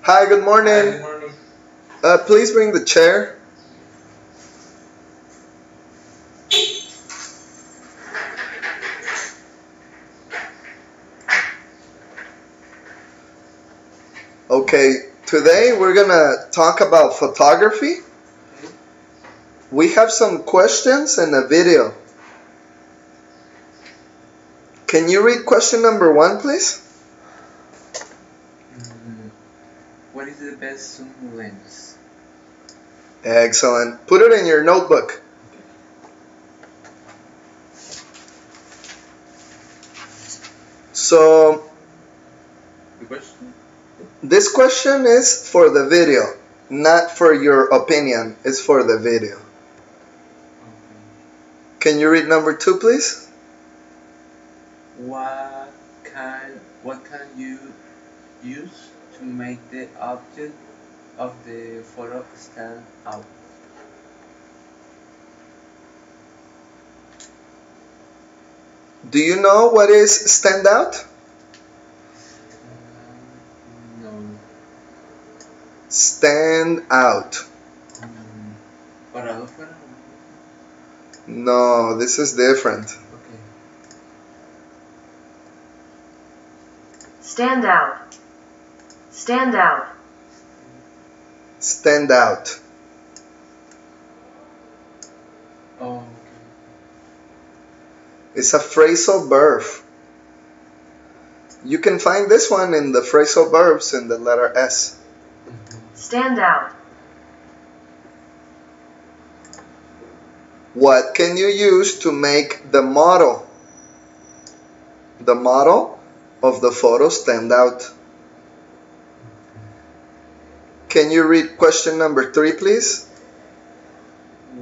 Hi, good morning. Hi, good morning. Please bring the chair. Okay, today we're gonna talk about photography. We have some questions and a video. Can you read question number 1, please? What is the best zoom lens? Excellent. Put it in your notebook. So, The question? this question is for the video, not for your opinion. It's for the video. Can you read number 2, please? What can you use to make the object of the photo stand out? Do you know what is stand out? No. Stand out. Parado fuera. No, this is different. Okay. Stand out. Stand out. Stand out. Oh, okay. It's a phrasal verb. You can find this one in the phrasal verbs in the letter S. Stand out. What can you use to make the model of the photo stand out? Can you read question number 3, please?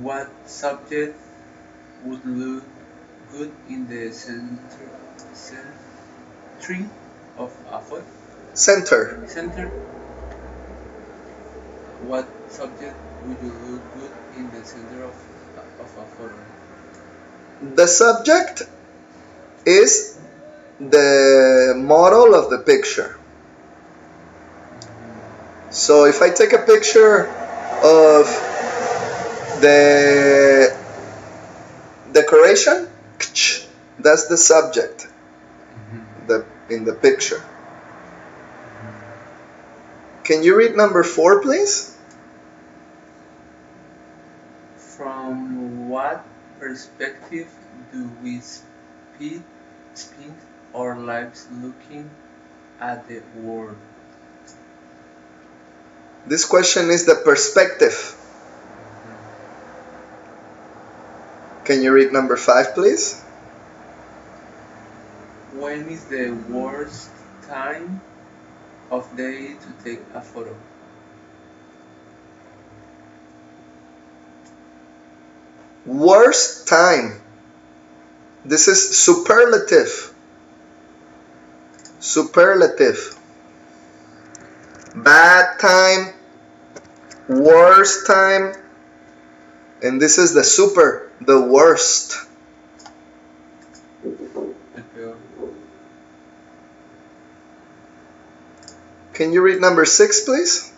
What subject would look good in the center of a photo? Center. Center. What subject would you look good in the center of a photo? The subject is the model of the picture. So if I take a picture of the decoration, that's the subject in the picture. Can you read number 4, please? From what perspective do we spend our lives looking at the world? This question is the perspective. Can you read number 5, please? When is the worst time of day to take a photo? Worst time. This is superlative. Superlative. Bad time. Worst time. And this is the super, the worst. Can you read number 6, please?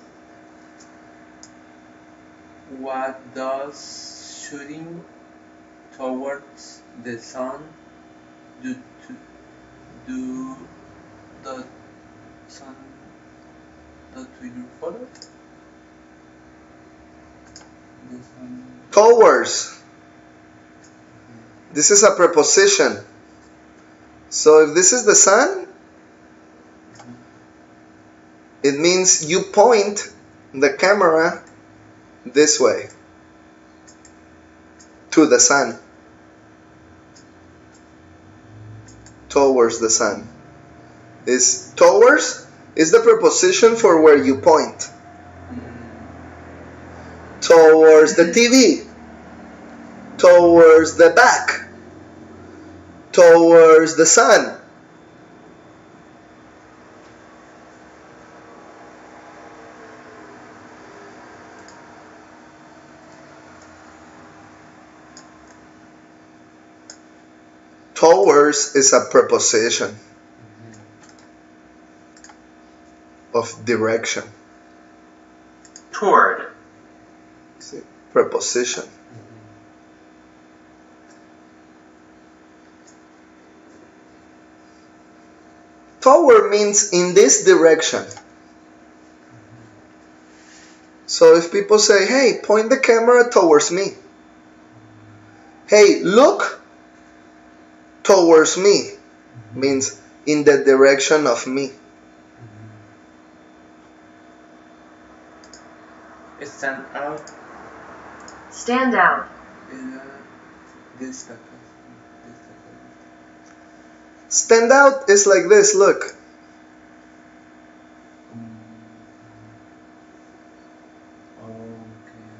What does shooting towards the sun do to your photo? Towards. This is a preposition. So if this is the sun, it means you point the camera this way to the sun, towards the sun. Towards is the preposition for where you point. Towards the TV, towards the back, towards the sun. Towards is a preposition of direction. Toward. See? Preposition. Toward means in this direction. So if people say, hey, point the camera towards me. Hey, look towards me. Means in the direction of me. Stand out. Stand out. Destaca. Stand out is like this, look.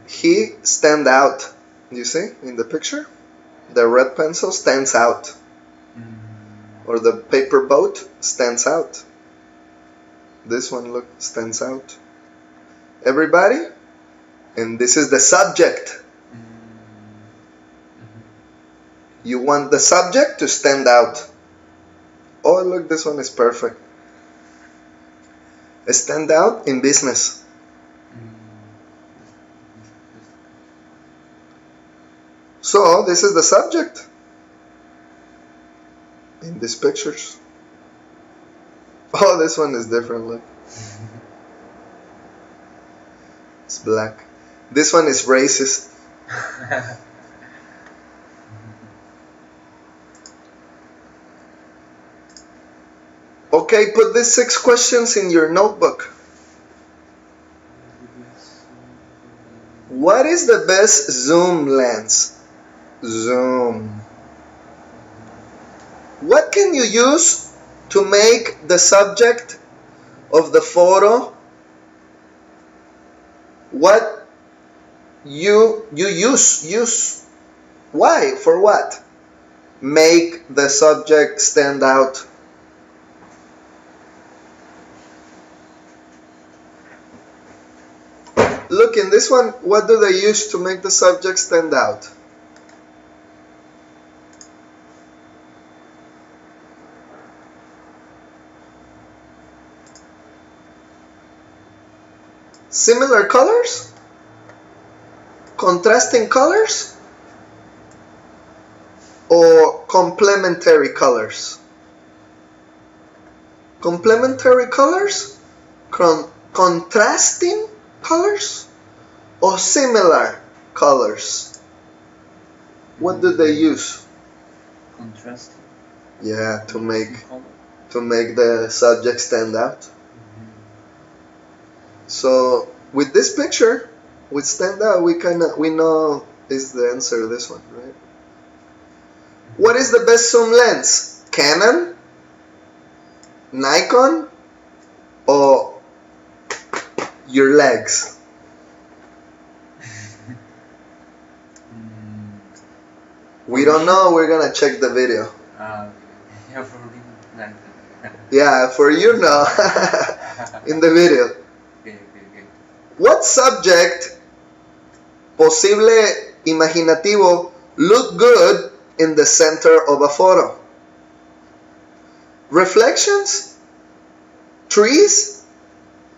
He stand out. You see in the picture? The red pencil stands out. Or the paper boat stands out. This one, look, stands out. Everybody? And this is the subject. You want the subject to stand out. Oh, look, this one is perfect. Stand out in business. So, this is the subject in these pictures. Oh, this one is different, look. It's black. This one is racist. Okay, put these 6 questions in your notebook. What is the best zoom lens? Zoom. What can you use to make the subject of the photo what you use? Why? For what? Make the subject stand out. Look, in this one, what do they use to make the subject stand out? Similar colors? Contrasting colors? Or complementary colors? Complementary colors? Contrasting colors? Or similar colors? What do they use? Contrasting. Yeah, to make the subject stand out. So with this picture, with stand out, we know is the answer this one, right? What is the best zoom lens? Canon, Nikon, or your legs? We don't know. We're gonna check the video. Yeah, for me, Yeah, for you, no. In the video. Okay. What subject, posible imaginativo, look good in the center of a photo? Reflections, trees,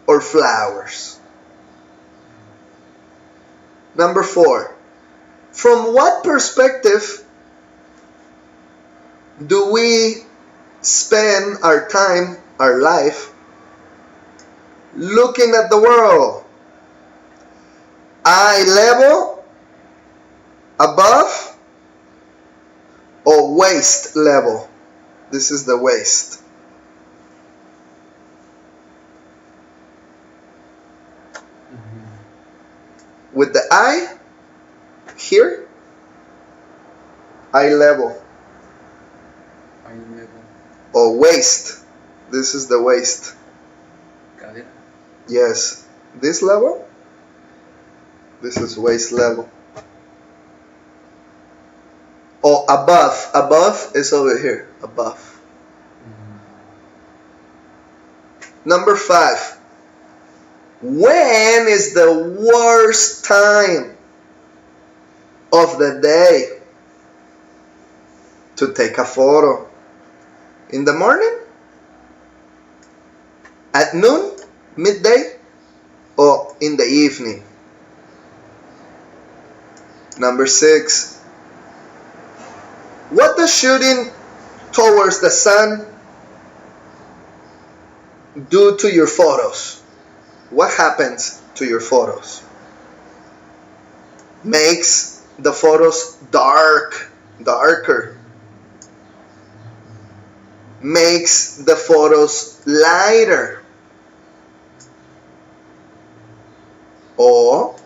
or flowers? Number 4. From what perspective do we spend our time, our life, looking at the world? Eye level, above, or waist level? This is the waist. With the eye here, eye level, or waist. This is the waist. Cadera. Yes, this level. This is waist level. Or above. Above is over here. Above. Number 5. When is the worst time of the day to take a photo? In the morning? At noon? Midday? or in the evening. Number 6. What does shooting towards the sun do to your photos? What happens to your photos? Makes the photos darker. Makes the photos lighter. Or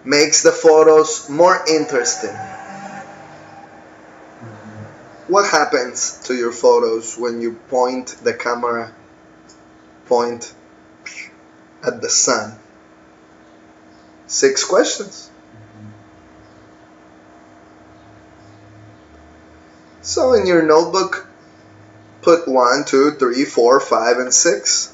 makes the photos more interesting. What happens to your photos when you point the camera at the sun? 6 questions. So in your notebook, put 1, 2, 3, 4, 5, and 6.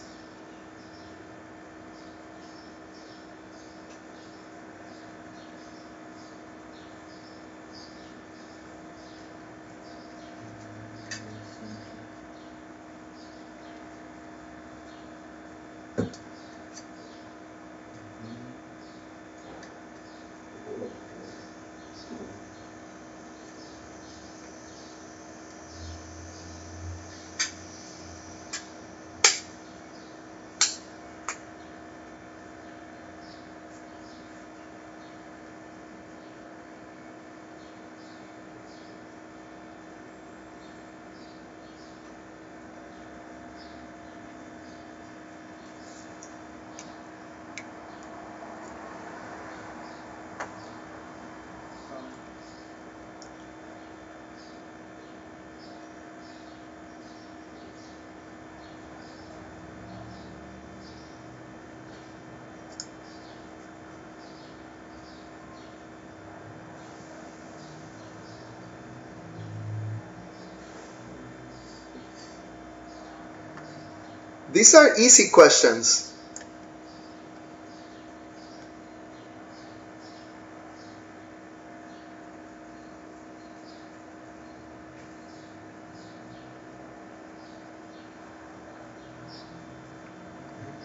These are easy questions.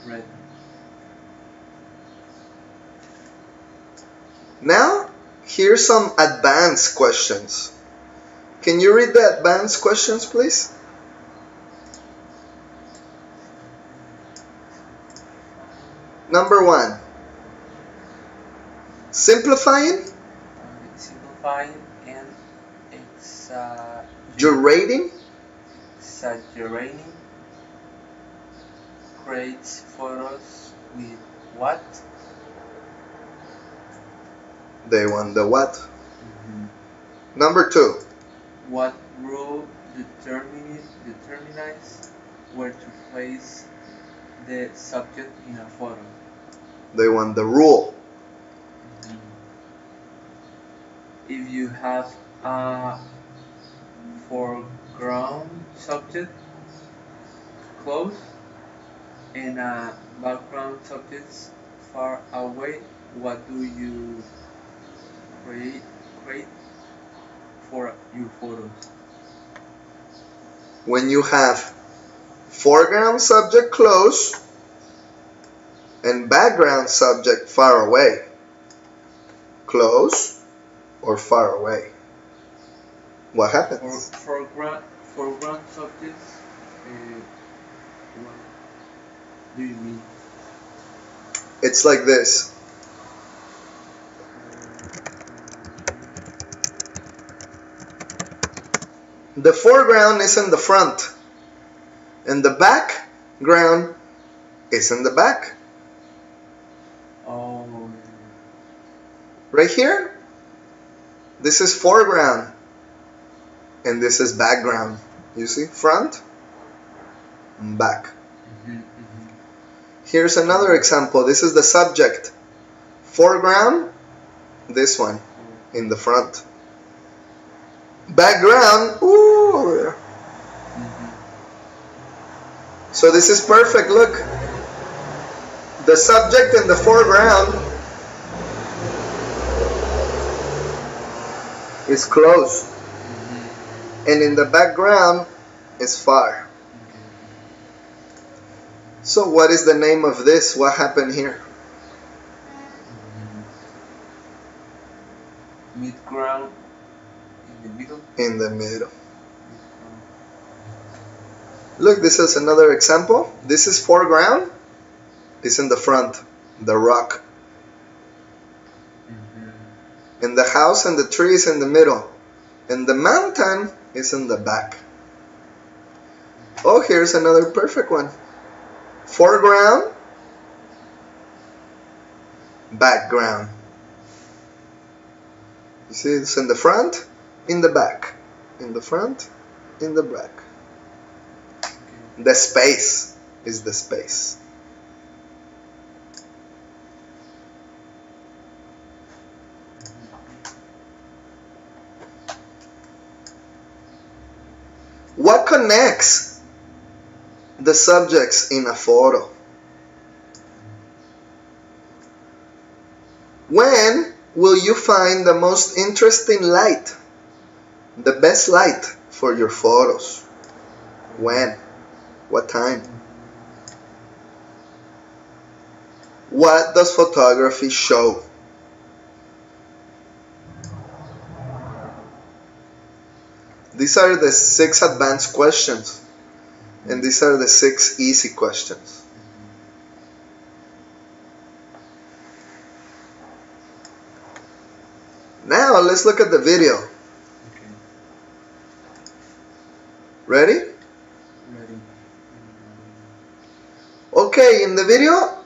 Right. Now, here's some advanced questions. Can you read the advanced questions, please? Number 1. Simplifying, Simplifying and exaggerating, creates photos with what? they want the what. Number 2. What rule determines where to place the subject in a photo? They want the rule. If you have a foreground subject close and a background subject far away, what do you create for your photos? When you have foreground subject close and background subject far away. Close or far away. What happens? Foreground subjects, what do you mean? It's like this. The foreground is in the front and the background is in the back. Oh. Right here, this is foreground and this is background. You see, front and back. Here's another example. This is the subject. Foreground, this one in the front. Background, ooh, over there. So this is perfect. Look, the subject in the foreground is close, and in the background is far. So what is the name of this? What happened here? foreground in the middle. In the middle. Look, this is another example. This is foreground. It's in the front, the rock. And the house and the tree is in the middle. And the mountain is in the back. Oh, here's another perfect one. Foreground, background. You see, it's in the front, in the back. In the front, in the back. The space is the space. What connects the subjects in a photo? When will you find the most interesting light? The best light for your photos? When? What time? What does photography show? These are the 6 advanced questions, and these are the 6 easy questions. Now let's look at the video. Okay. Ready? Ready. Okay, in the video,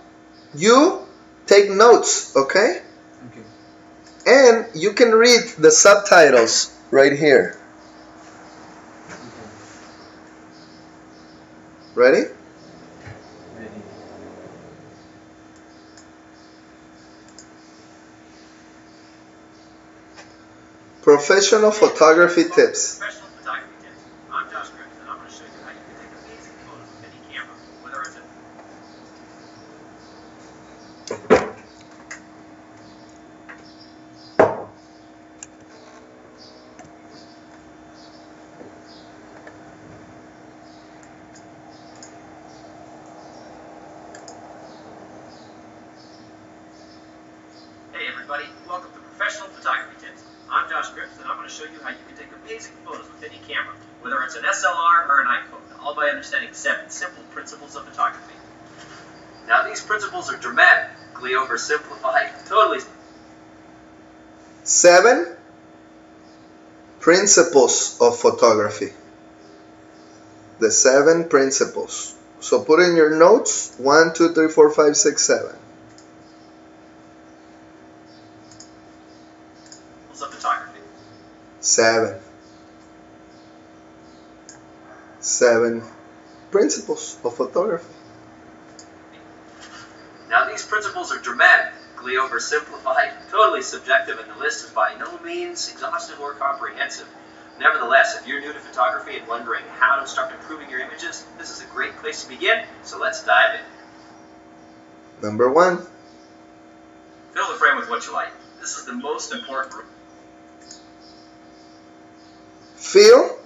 you take notes, okay? Okay. And you can read the subtitles right here. Ready? Ready. Professional photography tips. Professional photography tips. I'm Josh Griffith, and I'm going to show you how you can take amazing photos with any camera, whether it's a Hey everybody, welcome to Professional Photography Tips. I'm Josh Griffith, and I'm going to show you how you can take amazing photos with any camera, whether it's an SLR or an iPhone, all by understanding 7 simple principles of photography. Now these principles are dramatically oversimplified, totally. 7 principles of photography. The 7 principles. So put in your notes 1, 2, 3, 4, 5, 6, 7. Of photography. 7 principles of photography. Now these principles are dramatically oversimplified, totally subjective, and the list is by no means exhaustive or comprehensive. Nevertheless, if you're new to photography and wondering how to start improving your images, this is a great place to begin, so let's dive in. Number 1. Fill the frame with what you like. This is the most important rule. Fill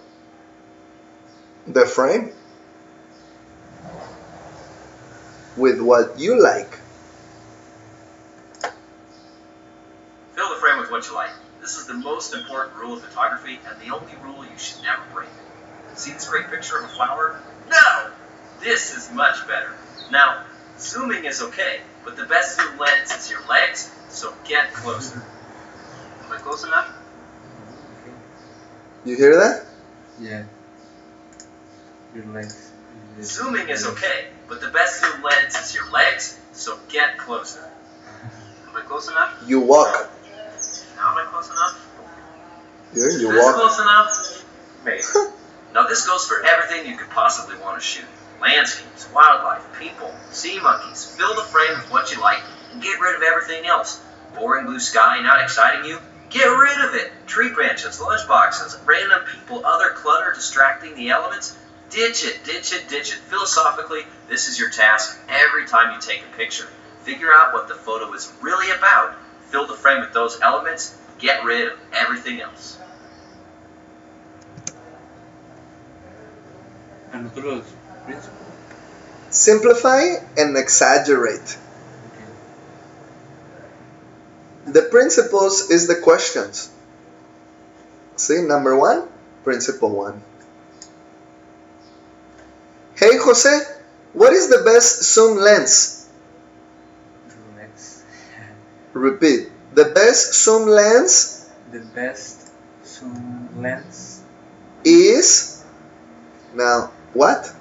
the frame with what you like. Fill the frame with what you like. This is the most important rule of photography and the only rule you should never break. See this great picture of a flower? No! This is much better. Now, zooming is okay, but the best zoom lens is your legs, so get closer. Am I close enough? You hear that? Yeah. Your legs. Zooming is okay, but the best zoom lens is your legs, so get closer. Am I close enough? You walk. Now am I close enough? Yeah, you Is this walk. close enough? Maybe. Now this goes for everything you could possibly want to shoot. Landscapes, wildlife, people, sea monkeys. Fill the frame with what you like and get rid of everything else. Boring blue sky not exciting you? Get rid of it. Tree branches, lunch boxes, random people, other clutter distracting the elements. Ditch it, ditch it, ditch it. Philosophically, this is your task every time you take a picture. Figure out what the photo is really about. Fill the frame with those elements. Get rid of everything else. And otros principles. Simplify and exaggerate. Okay. The principles is the questions. See, number 1, principle 1. Hey Jose, what is the best zoom lens? Next. Repeat. The best zoom lens The best zoom lens. is... Now, what?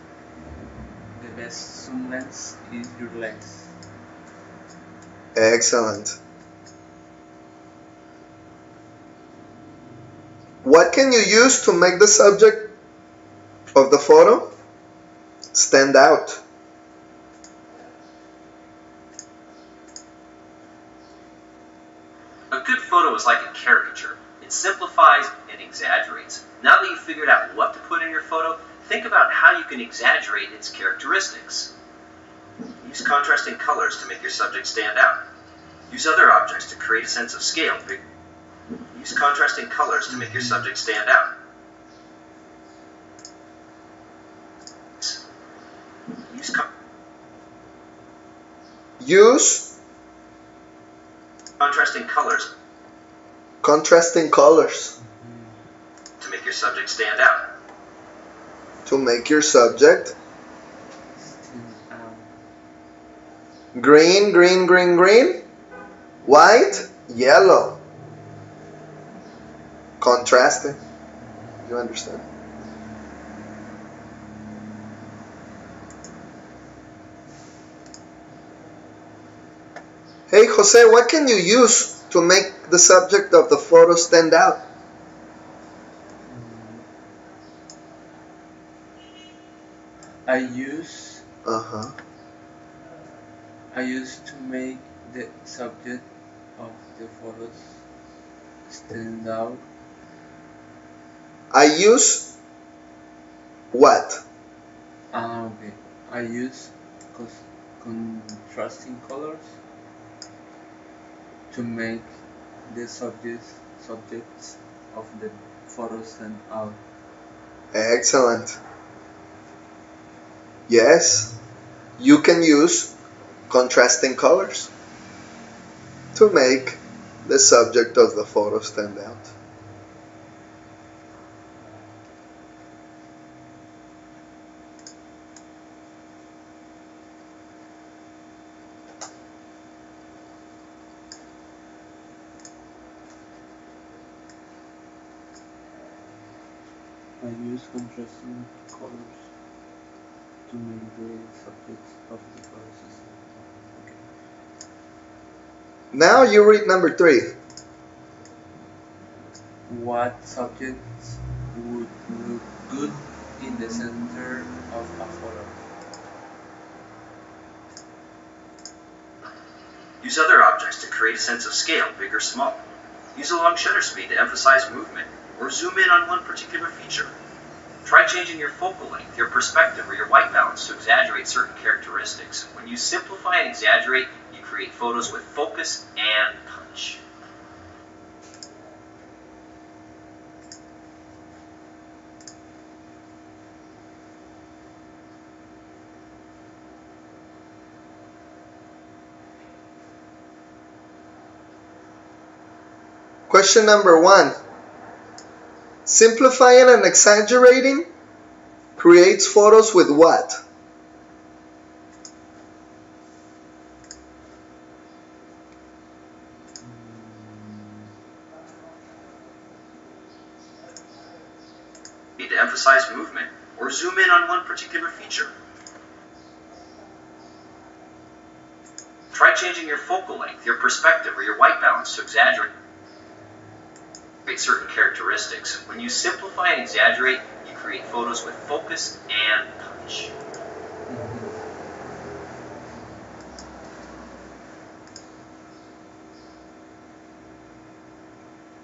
The best zoom lens is your lens. Excellent. What can you use to make the subject of the photo stand out? A good photo is like a caricature. It simplifies and exaggerates. Now that you've figured out what to put in your photo, think about how you can exaggerate its characteristics. Use contrasting colors to make your subject stand out. Use other objects to create a sense of scale. Use contrasting colors to make your subject stand out. Use contrasting colors to make your subject stand out. To make your subject green, green, green, green, white, yellow. Contrasting. You understand? Hey Jose, what can you use to make the subject of the photo stand out? I use Uh-huh. to make the subject of the photos stand out. I use what? Okay. I use contrasting colors to make the subjects of the photos stand out. Excellent. Yes, you can use contrasting colors to make the subject of the photo stand out. I use contrasting colors to make the subjects of the photos stand out. Okay. Now you read number 3. What subjects would look good in the center of a photo? Use other objects to create a sense of scale, big or small. Use a long shutter speed to emphasize movement, or zoom in on one particular feature. Try changing your focal length, your perspective, or your white balance to exaggerate certain characteristics. When you simplify and exaggerate, you create photos with focus and punch. Question number 1. Simplifying and exaggerating creates photos with what? To emphasize movement, or zoom in on one particular feature. Try changing your focal length, your perspective, or your white balance to exaggerate certain characteristics. When you simplify and exaggerate, you create photos with focus and punch.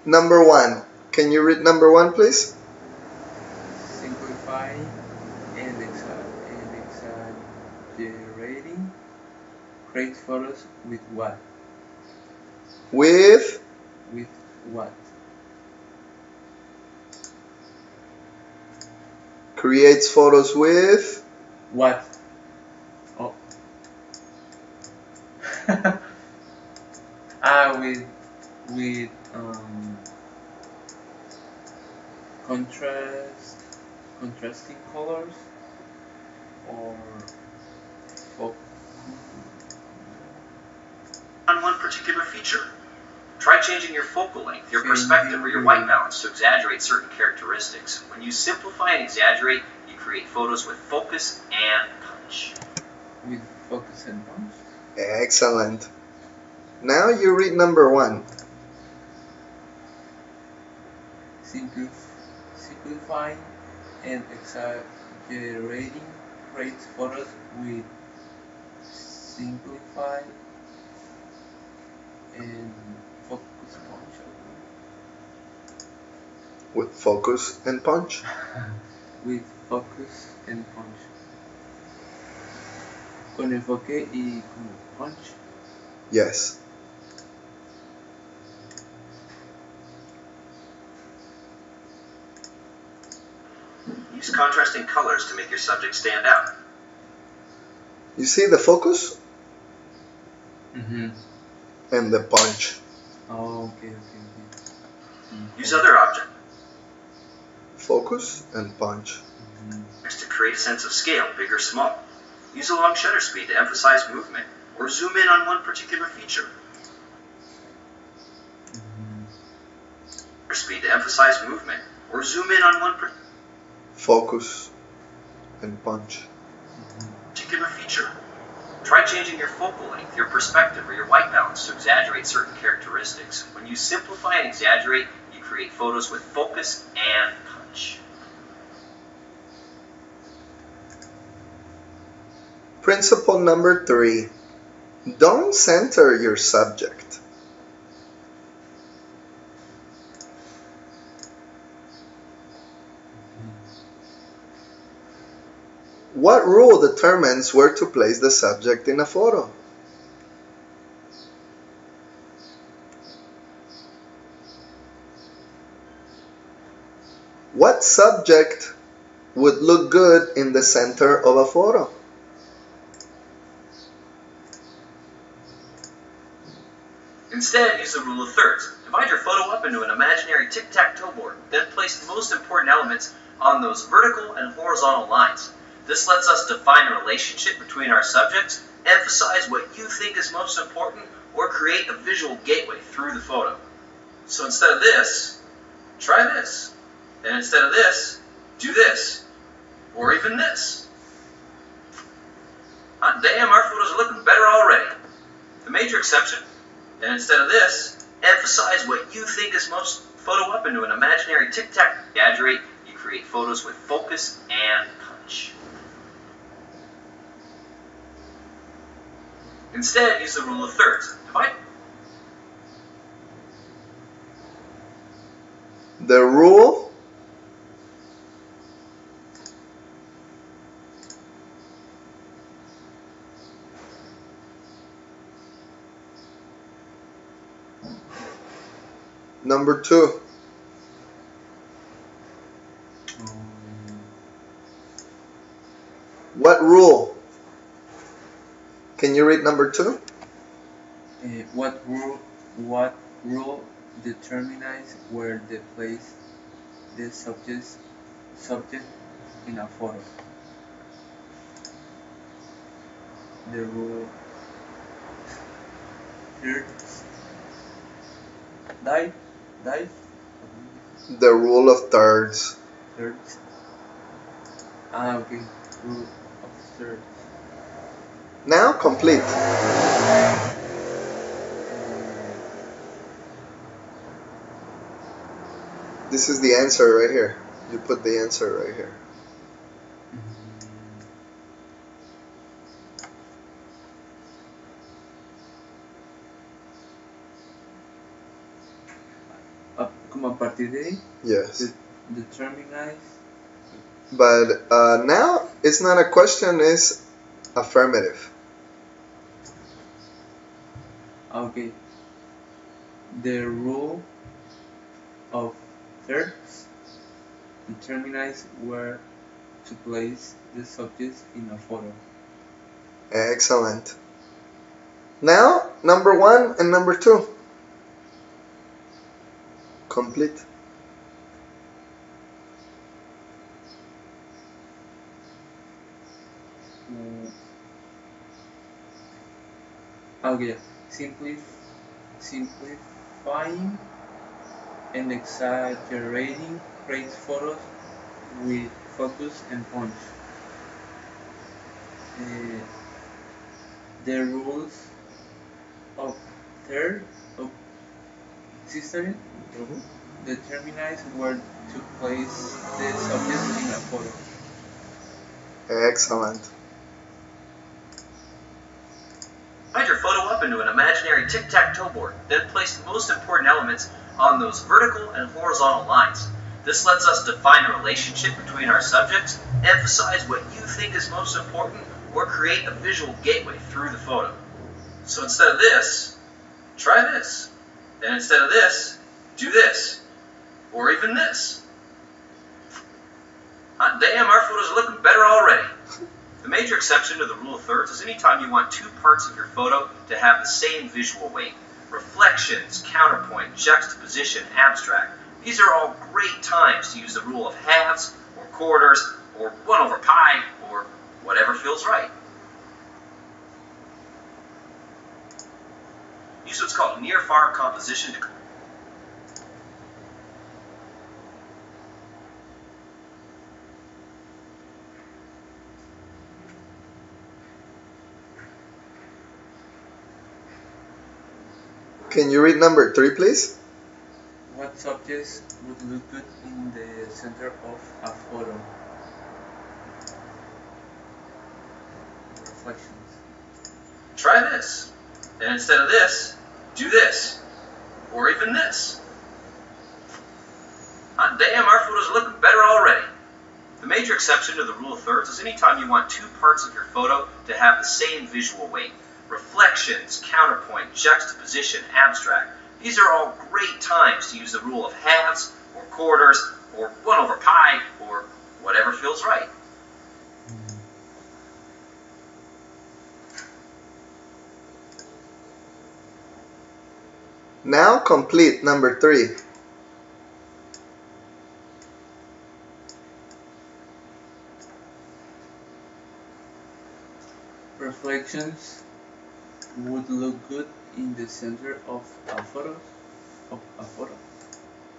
Number 1. Can you read number 1, please? Simplify and exaggerating create photos with what? With What? creates photos with What? Oh. contrasting colors or focus on one particular feature. Try changing your focal length, your perspective, or your white balance to exaggerate certain characteristics. When you simplify and exaggerate, you create photos with focus and punch. with focus and punch. Excellent. Now you read number 1. Simplifying and exaggerating creates photos with simplify and focus punch. With focus and punch. With focus and punch. Con enfoque y con punch. Yes. Use contrasting colors to make your subject stand out. You see the focus Mm-hmm. and the punch. Oh, okay. Use other objects Focus and punch. to create a sense of scale, big or small. Use a long shutter speed to emphasize movement, or zoom in on one particular feature. Speed to emphasize movement, or zoom in on one Focus and punch. particular feature. Try changing your focal length, your perspective, or your white balance to exaggerate certain characteristics. When you simplify and exaggerate, you create photos with focus and punch. Principle number 3. Don't center your subject. What rule determines where to place the subject in a photo? What subject would look good in the center of a photo? Instead, use the rule of thirds. Divide your photo up into an imaginary tic-tac-toe board, then place the most important elements on those vertical and horizontal lines. This lets us define a relationship between our subjects, emphasize what you think is most important, or create a visual gateway through the photo. So instead of this, try this. And instead of this, do this. Or even this. Hot damn, our photos are looking better already. The major exception. And instead of this, emphasize what you think is most. Photo up into an imaginary tic-tac. Exaggerate, you create photos with focus and punch. Instead, use the rule of thirds. Divide. The rule number 2. What rule? Can you read number 2? What rule determines where to place the subject in a photo? The rule thirds. Dive. The rule of thirds. Thirds. Okay. Rule of thirds. Now complete. This is the answer right here. You put the answer right here. Como a partir de ahí, Yes. determines. But now it's not a question, it's affirmative. Okay. The rule of thirds determines where to place the subject in a photo. Excellent. Now, number 1 and number 2. Complete. Okay, simplifying and exaggerating creates photos with focus and punch. Uh, the rules of third of history Mhm. determines where to place the subject in a photo. Excellent. Divide your photo up into an imaginary tic-tac-toe board, then place the most important elements on those vertical and horizontal lines. This lets us define a relationship between our subjects, emphasize what you think is most important, or create a visual gateway through the photo. So instead of this, try this. And instead of this, do this. Or even this. Hot damn, our photos are looking better already. The major exception to the rule of thirds is anytime you want two parts of your photo to have the same visual weight. Reflections, counterpoint, juxtaposition, abstract. These are all great times to use the rule of halves, or quarters, or 1 over pi, or whatever feels right. Use what's called near-far composition to Can you read number 3, please? What subjects would look good in the center of a photo? Reflections. try this. And instead of this, do this. Or even this. Hot damn, our photos are looking better already. The major exception to the rule of thirds is anytime you want two parts of your photo to have the same visual weight. Reflections, counterpoint, juxtaposition, abstract. These are all great times to use the rule of halves, or quarters, or 1 over pi, or whatever feels right. Now complete number 3. Reflections would look good in the center of a photo.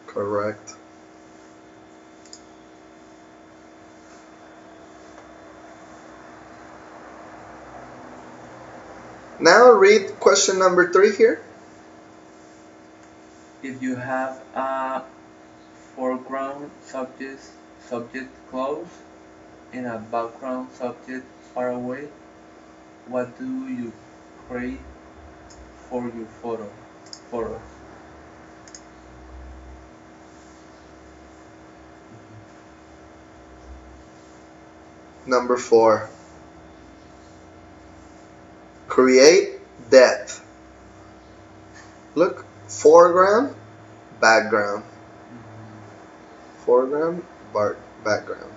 Correct. Now read question number 3 here. If you have a foreground subject close and a background subject far away, what do you create for your photos? Number 4. Create depth. Look, foreground, background. Foreground, background.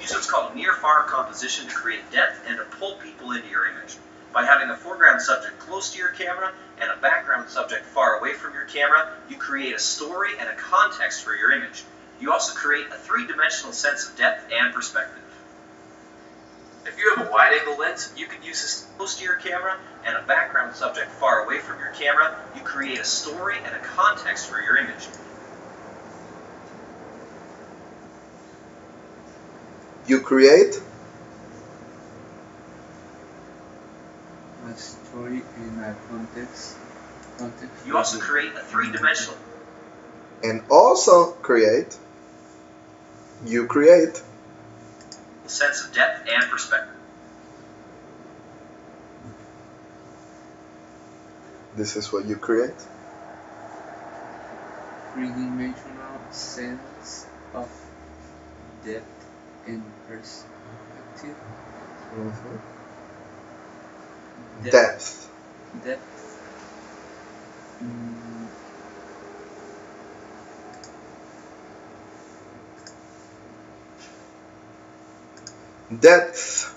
Use what's called near-far composition to create depth and to pull people into your image. By having a foreground subject close to your camera and a background subject far away from your camera, you create a story and a context for your image. You also create a three-dimensional sense of depth and perspective. If you have a wide-angle lens, you can use this close to your camera and a background subject far away from your camera. You create a story and a context for your image. You create A story and a context. You also create a three-dimensional and also create. You create. sense of depth and perspective. This is what you create. Three-dimensional sense of depth and perspective. Depth. Depth. Depth.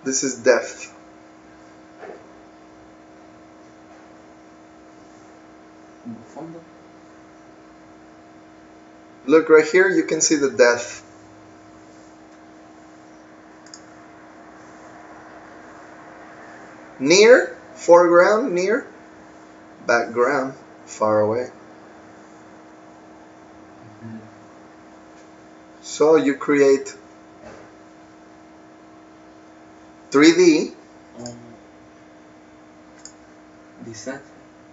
This is depth. Fondo. Look right here, you can see the depth. Near, foreground, near. Background, far away. So you create 3D, Distance.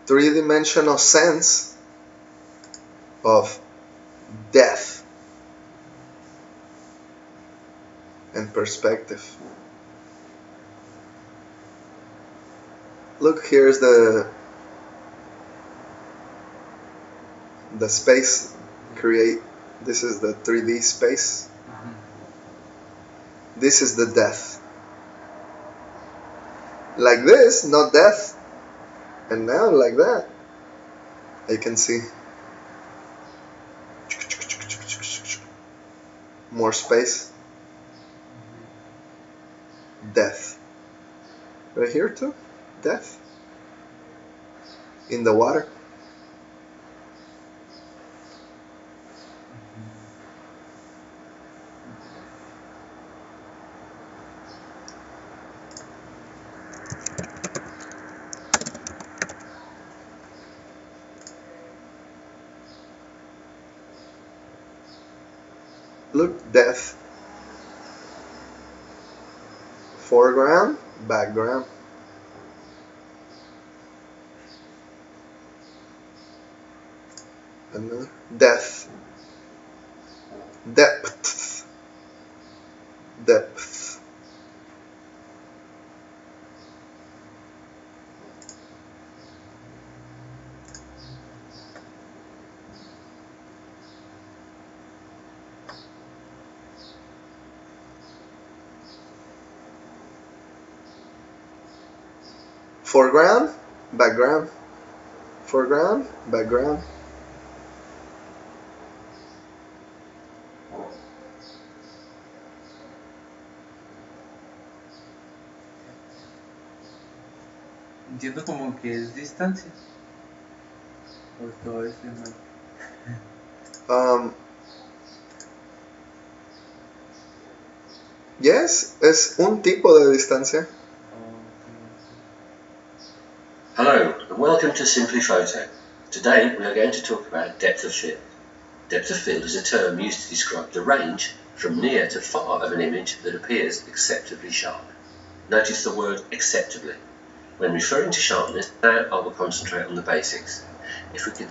three-dimensional sense of depth and perspective. Look, here's the space. Create. This is the 3D space. This is the depth. Like this, not depth. And now like that. I can see more space. Depth. Right here too. Depth. In the water. Look, depth. Foreground, background. Another depth. Depth. Depth. Foreground, background. Foreground, background. Entiendo como que es distancia. O todo es mal. Yes, es un tipo de distancia. Hello and welcome to Simply Photo. Today we are going to talk about depth of field. Depth of field is a term used to describe the range from near to far of an image that appears acceptably sharp. Notice the word acceptably. When referring to sharpness, now I will concentrate on the basics. If we could...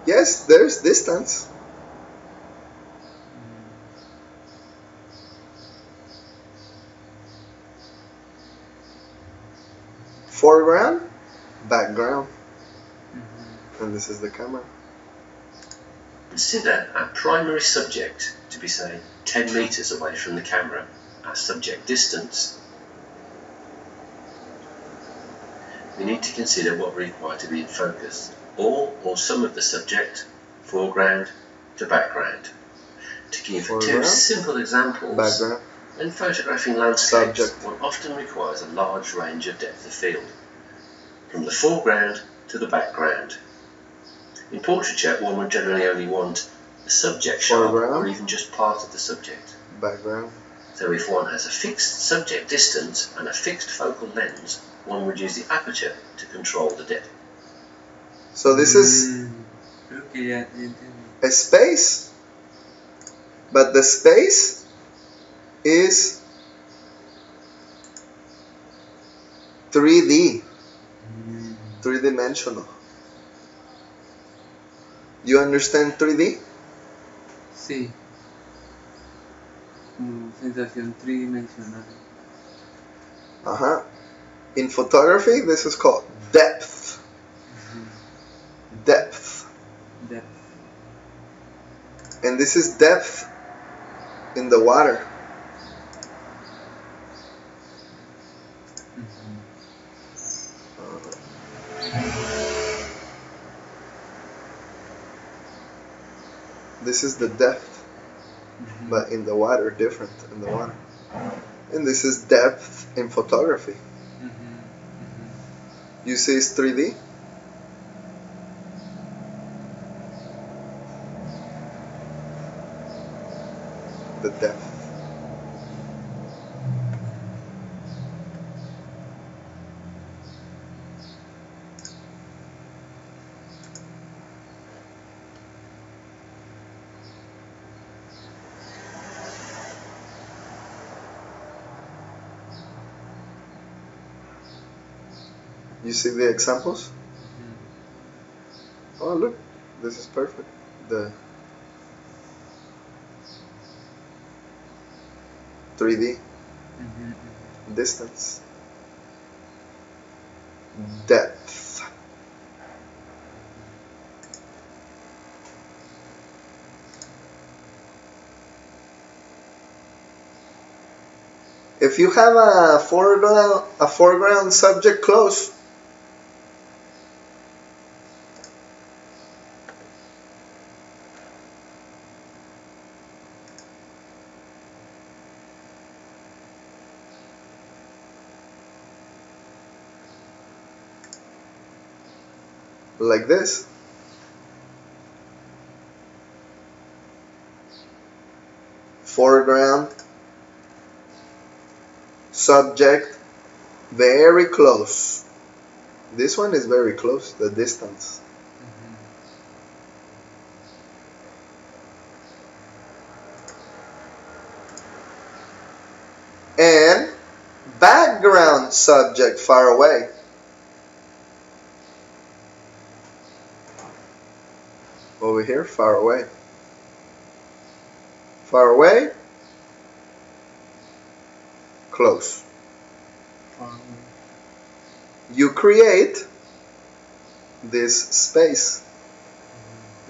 Yes, there's distance. Foreground, background. And this is the camera. Consider our primary subject to be, say, 10 meters away from the camera. Our subject distance. We need to consider what we require to be in focus. All or some of the subject, foreground to background. To give Foreground, two simple examples, background. when photographing landscapes, Subject. one often requires a large range of depth of field, from the foreground to the background. In portraiture, one would generally only want the subject sharp, Foreground. or even just part of the subject. Background. So if one has a fixed subject distance and a fixed focal lens, one would use the aperture to control the depth. So this is Creo que ya entiendo. a space, but the space is 3D, three-dimensional. You understand 3D? Sí. Como sensación tridimensional. In photography, this is called depth. Depth. Depth. And this is depth in the water. This is the depth, but in the water, different in the water. And this is depth in photography. You see it's 3D? The depth. You see the examples? Oh, look, this is perfect. The 3D, distance, depth. If you have a foreground subject close, like this, foreground, subject, very close. This one is very close, the distance. And background, subject, far away. Over here, far away. Far away, close. You create this space.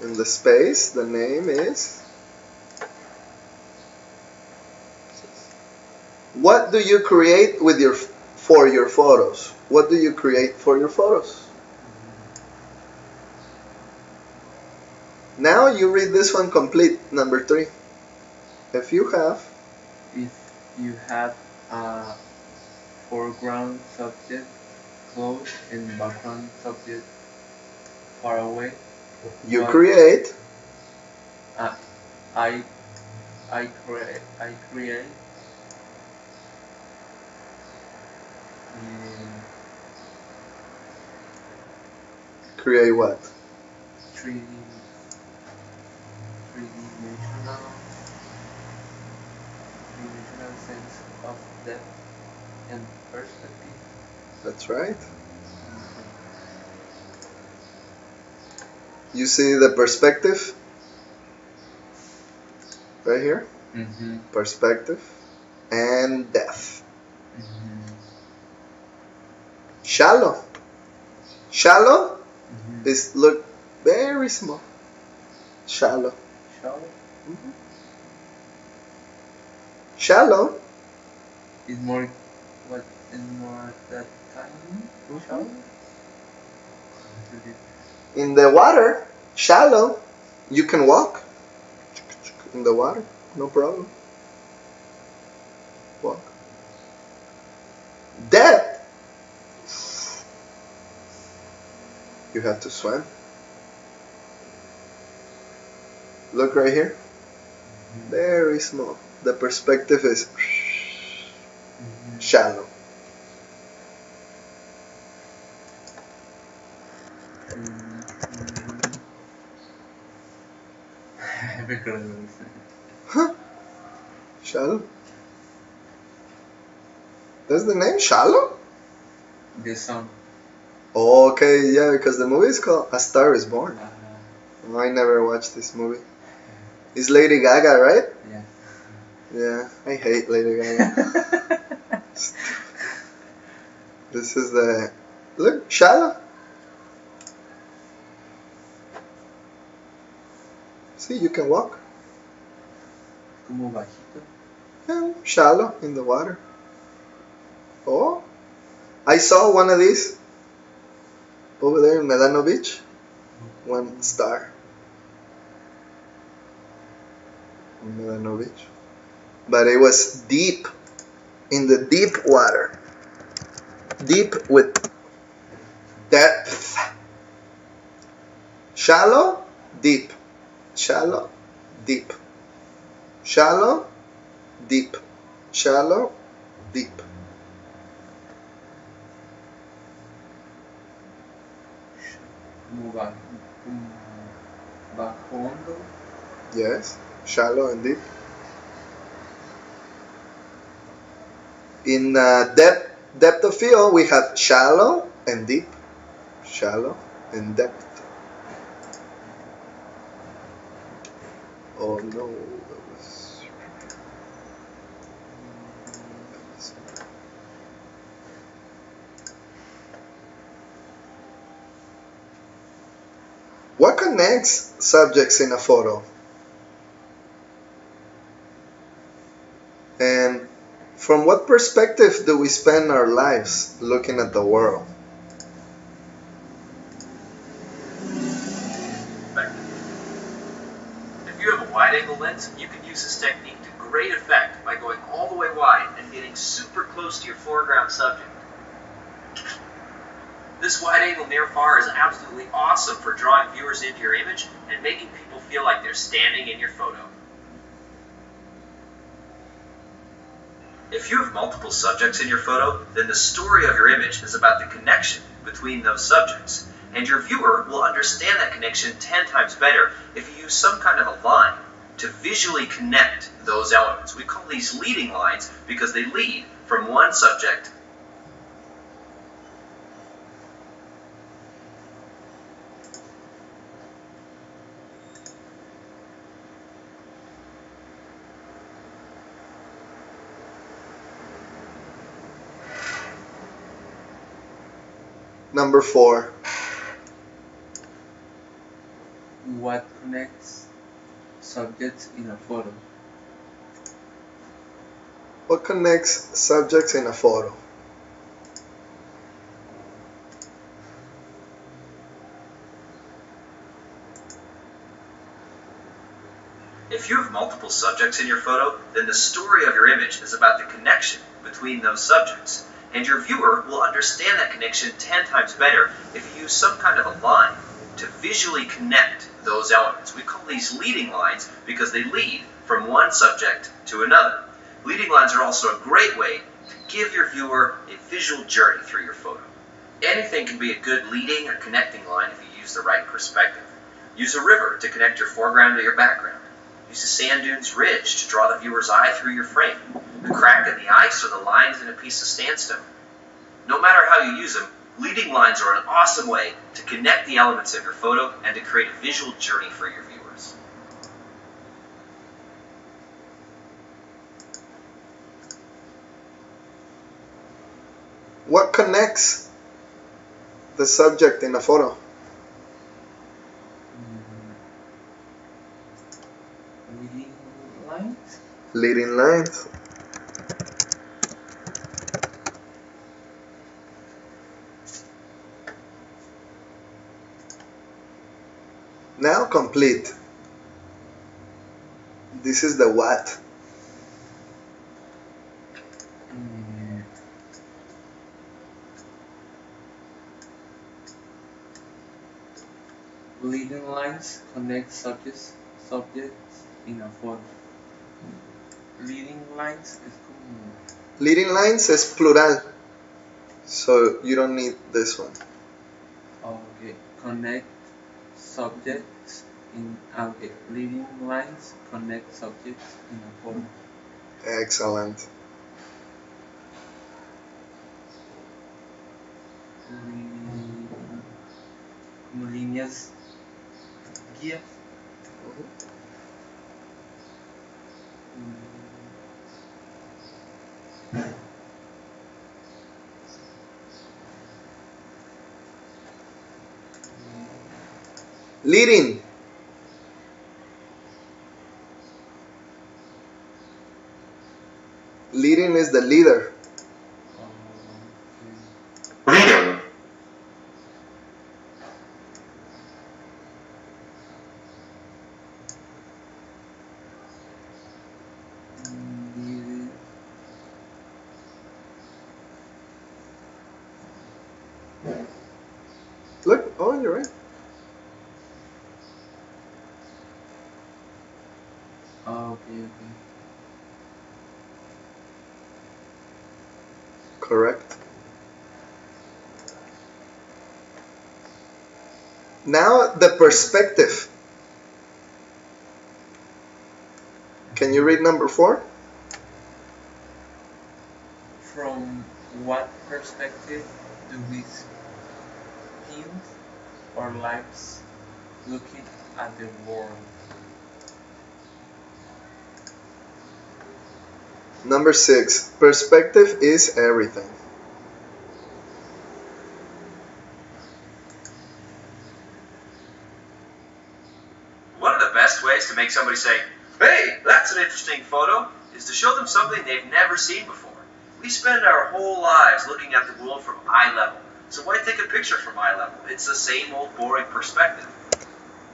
In the space, the name is... What do you create with for your photos? What do you create for your photos? Now you read this one complete, number 3. If you have a foreground subject close and background subject far away, you create I create create what? 3D dimensional sense of depth and perspective. That's right. You see the perspective right here? Perspective and depth. Shallow. Shallow is look very small. Shallow. Shallow is more that tiny. Shallow. in the water. Shallow, you can walk in the water, no problem. Walk. Depth, you have to swim. Look right here. Very small. The perspective is shallow. Huh? Shallow? That's the name? Shallow? The song. Oh, okay, yeah, because the movie is called A Star Is Born. Oh, I never watched this movie. It's Lady Gaga, right? Yeah. Yeah, I hate Lady Gaga. This is the... Look, shallow. See, you can walk. Como bajito. Yeah, shallow in the water. Oh, I saw one of these over there in Medano Beach. 1 star. In Medano Beach. But it was deep. in the deep water. Deep with depth. Shallow, deep. Shallow, deep. Shallow, deep. Shallow, deep. Bajo hondo. Yes, shallow and deep. In depth of field, we have shallow and deep. Shallow and depth. Oh no, that was... What connects subjects in a photo? And from what perspective do we spend our lives looking at the world? If you have a wide-angle lens, you can use this technique to great effect by going all the way wide and getting super close to your foreground subject. This wide-angle near-far is absolutely awesome for drawing viewers into your image and making people feel like they're standing in your photo. If you have multiple subjects in your photo, then the story of your image is about the connection between those subjects, and your viewer will understand that connection 10 times better if you use some kind of a line to visually connect those elements. We call these leading lines because they lead from one subject. Number 4. What connects subjects in a photo? What connects subjects in a photo? If you have multiple subjects in your photo, then the story of your image is about the connection between those subjects, and your viewer will understand that connection 10 times better if you use some kind of a line to visually connect those elements. We call these leading lines because they lead from one subject to another. Leading lines are also a great way to give your viewer a visual journey through your photo. Anything can be a good leading or connecting line if you use the right perspective. Use a river to connect your foreground to your background. Use a sand dunes ridge to draw the viewer's eye through your frame. The crack in the ice or the lines in a piece of sandstone. No matter how you use them, leading lines are an awesome way to connect the elements of your photo and to create a visual journey for your viewers. What connects the subject in a photo? Leading lines? Leading lines. Now complete. This is the what. Leading lines connect subjects in a photo. Leading lines es como... Leading lines is plural, so you don't need this one. Okay, connect subjects in... Okay, leading lines connect subjects in a photo. Excellent. Como líneas guía. Leading. Leading is the leader. Leading. Oh, you're right. Oh, okay. Correct. Now the perspective. Can you read number 4? From what perspective do we spend our lives looking at the world? Number 6. Perspective is everything. One of the best ways to make somebody say, "Hey, that's an interesting photo," is to show them something they've never seen before. We spend our whole lives looking at the world from eye level. So why take a picture from eye level? It's the same old boring perspective.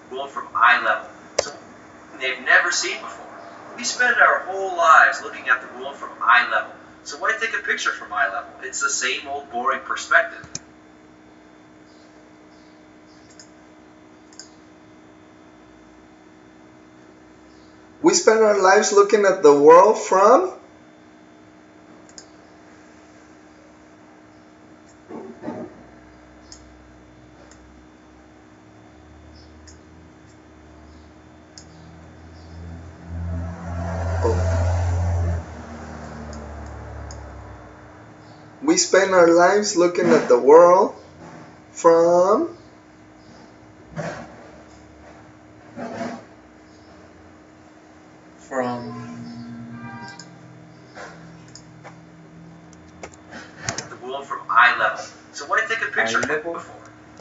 World from eye level. So they've never seen before. We spend our whole lives looking at the world from eye level. So why take a picture from eye level? It's the same old boring perspective. We spend our lives looking at the world from We spend our lives looking at the world from the world from eye level. So why take a picture Eye level? before?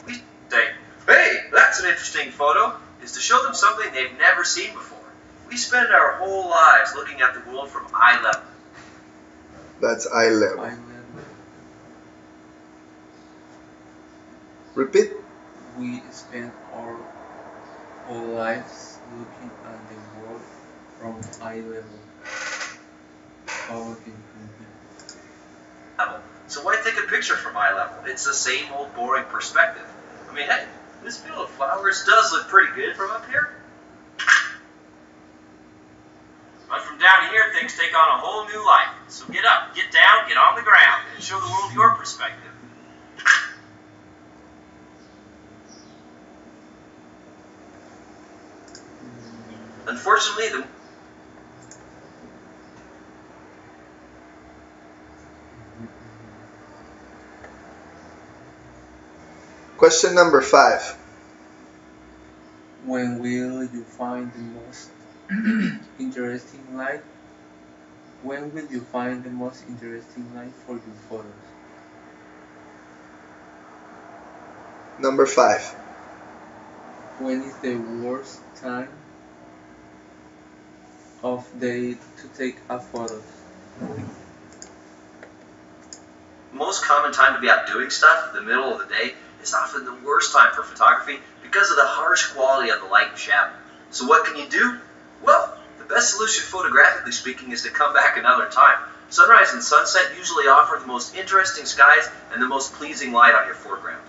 We say, "Hey, that's an interesting photo," is to show them something they've never seen before. We spend our whole lives looking at the world from eye level. That's eye level. Eye level. Repeat. We spend our whole lives looking at the world from eye level. Oh, okay. Level. So why take a picture from eye level? It's the same old boring perspective. I mean, hey, this field of flowers does look pretty good from up here. But from down here, things take on a whole new life. So get up, get down, get on the ground, and show the world your perspective. Unfortunately, the Question number 5. When will you find the most interesting light? When will you find the most interesting light for your photos? Number 5. When is the worst time of day to take a photo? most common time to be out doing stuff, the middle of the day, is often the worst time for photography because of the harsh quality of the light and shadow. So what can you do? Well, the best solution photographically speaking is to come back another time. Sunrise and sunset usually offer the most interesting skies and the most pleasing light on your foreground.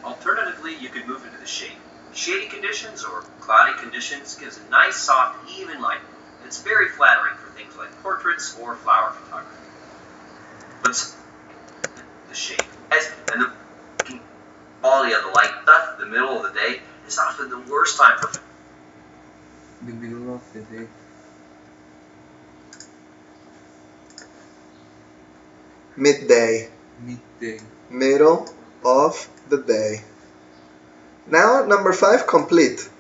Alternatively, you could move into the shade. Shady conditions or cloudy conditions gives a nice, soft, even light. It's very flattering for things like portraits or flower photography. But the shade and the quality of the light stuff, the middle of the day, is often the worst time for The middle of the day. Midday. Midday. Middle of the day. Now number 5, complete.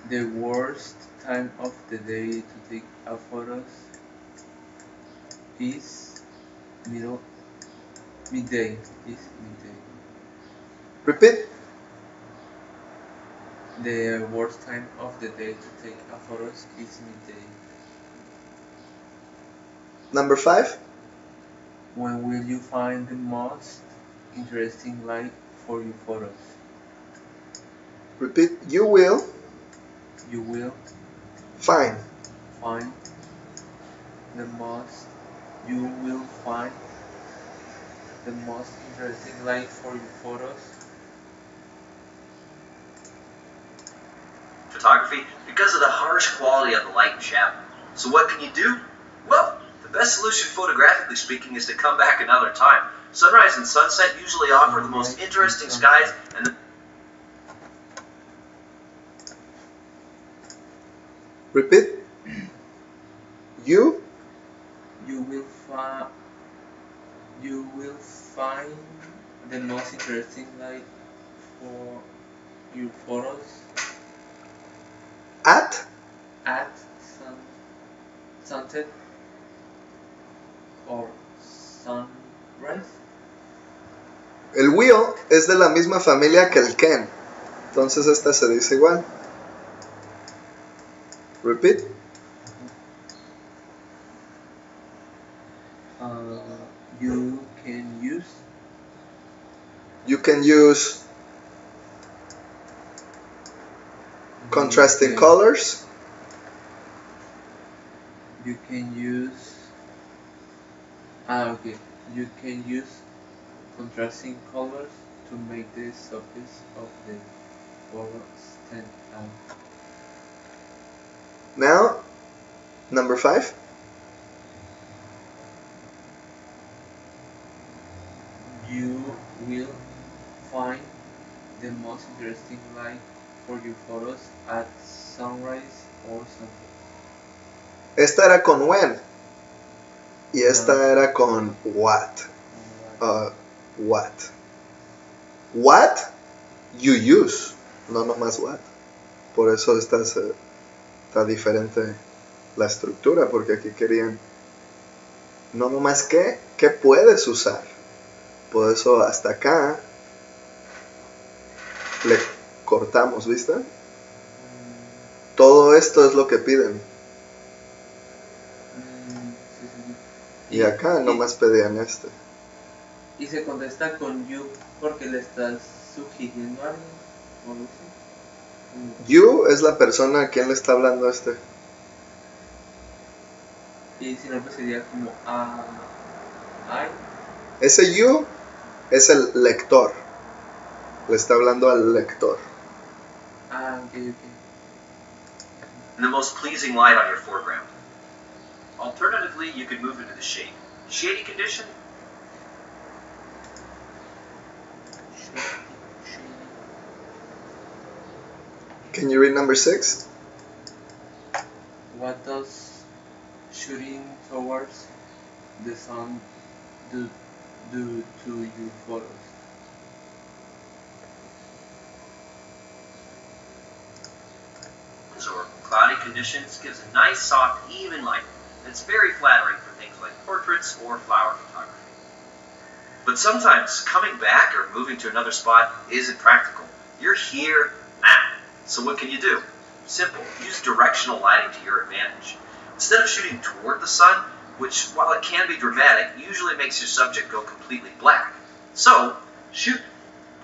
The worst time of the day to take a photos is midday. Repeat. The worst time of the day to take a photos is midday. Number 5. When will you find the most interesting light for your photos? Repeat. You will You will find find the most. You will find the most interesting light for your photos. Photography because of the harsh quality of the light and shadow. So what can you do? Well, the best solution photographically speaking is to come back another time. Sunrise and sunset usually offer the most interesting skies and the Repeat. You You will find the most interesting light for your photos at at sunset or sunrise. el will es de la misma familia que el can. Entonces esta se dice igual. Repeat. You can use contrasting colors. You can use You can use contrasting colors to make the surface of the photo stand out. Now, number 5. You will find the most interesting light for your photos at sunrise or sunset. Esta era con when y esta era con what. What. What you use, no nomás what. Por eso está diferente la estructura, porque aquí querían no nomás qué puedes usar. Por eso hasta acá le cortamos, ¿viste? Todo esto es lo que piden. Y acá nomás pedían este. Y se contesta con you porque le estás sugiriendo a alguien. ¿O no sé? You es la persona a quien le está hablando este. Y si no, pues sería como I. Ese you es el lector. Le está hablando al lector. Okay. and the most pleasing light on your foreground. Alternatively, you could move into the shade. Shady condition? Can you read number 6? What does shooting towards the sun do to your photos? Or cloudy conditions gives a nice, soft, even light that's very flattering for things like portraits or flower photography. But sometimes coming back or moving to another spot isn't practical. You're here now. So what can you do? Simple. Use directional lighting to your advantage. Instead of shooting toward the sun, which, while it can be dramatic, usually makes your subject go completely black. So, shoot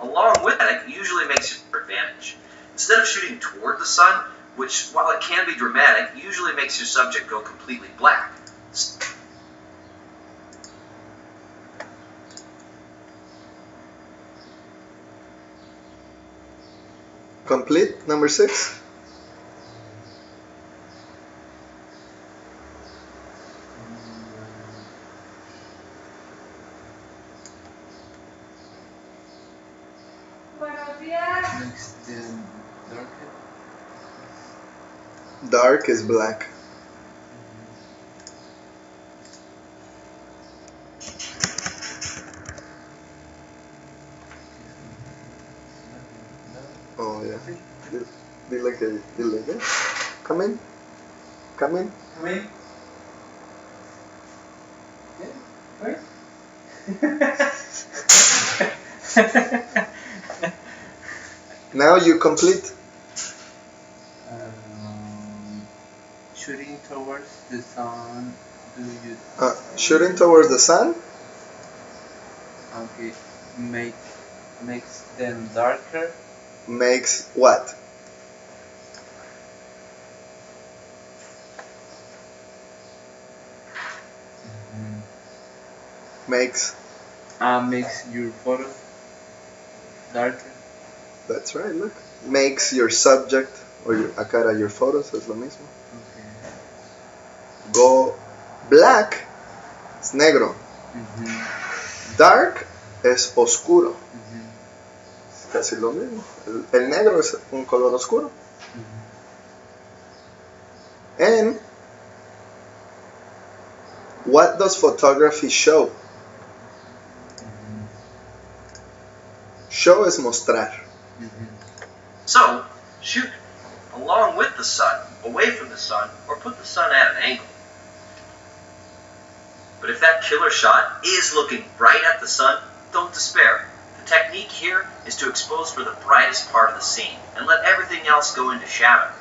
along with it usually makes your advantage. Instead of shooting toward the sun, which, while it can be dramatic, usually makes your subject go completely black. Complete number 6. Makes them darker. Dark is black. Oh yeah. Dile que. Come in. Come in. Now you complete. Shooting towards the sun. Do you? Shooting towards the sun. Okay. Makes them darker. Makes what? Makes. Makes your photo darker. That's right, look. Makes your subject, o acá era your photos, es lo mismo. Okay. Go black es negro. Dark es oscuro. Es casi lo mismo. El negro es un color oscuro. And what does photography show? Show es mostrar. So, shoot along with the sun, away from the sun, or put the sun at an angle. But if that killer shot is looking right at the sun, don't despair. The technique here is to expose for the brightest part of the scene and let everything else go into shadow.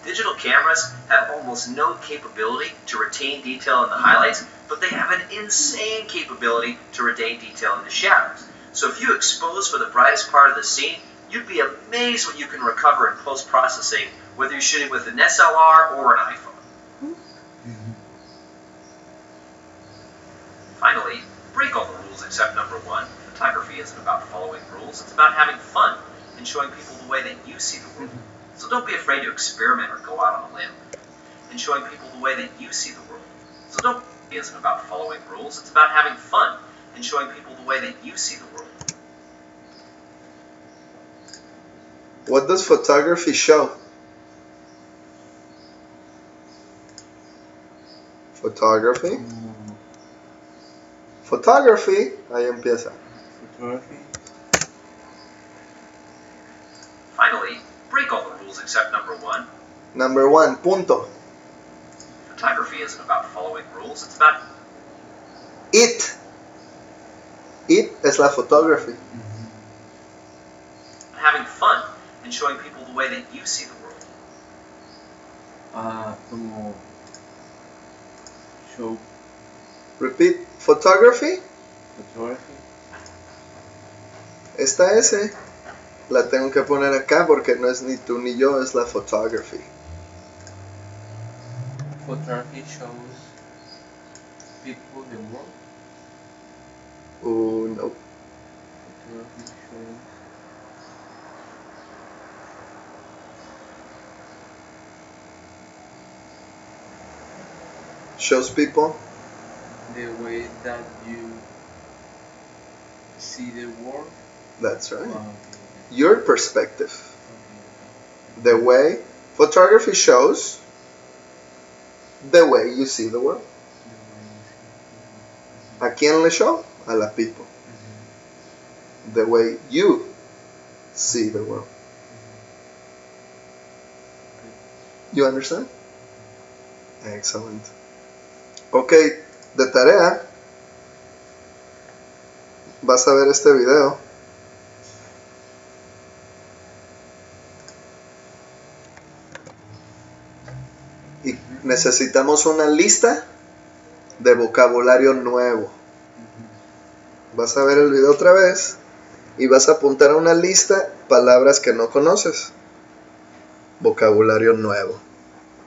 Digital cameras have almost no capability to retain detail in the highlights, but they have an insane capability to retain detail in the shadows. So if you expose for the brightest part of the scene, you'd be amazed what you can recover in post-processing, whether you're shooting with an SLR or an iPhone. Finally, break all the rules except number one. Photography isn't about following rules, it's about having fun and showing people the way that you see the world. So don't be afraid to experiment or go out on a limb. And showing people the way that you see the world. So don't be isn't about following rules, it's about having fun and showing people the way that you see the world. What does photography show? Photography. Photography, ahí empieza. Photography. Finally, break all the rules except number one. Number one, punto. Photography isn't about following rules, it's about It. It es la photography. having fun and showing people the way that you see the world. Como show Repeat. Photography. photography. Esta S la tengo que poner acá porque no es ni tú ni yo, es la photography. Photography shows people the world. No. Photography shows Shows people. the way that you see the world. That's right. Okay. Your perspective. Okay. The way. Photography shows the way you see the world. ¿A quién le show? A la people. The way you see the world. You understand? Excellent. Ok, de tarea vas a ver este video. Y necesitamos una lista de vocabulario nuevo. Vas a ver el video otra vez y vas a apuntar a una lista palabras que no conoces. Vocabulario nuevo.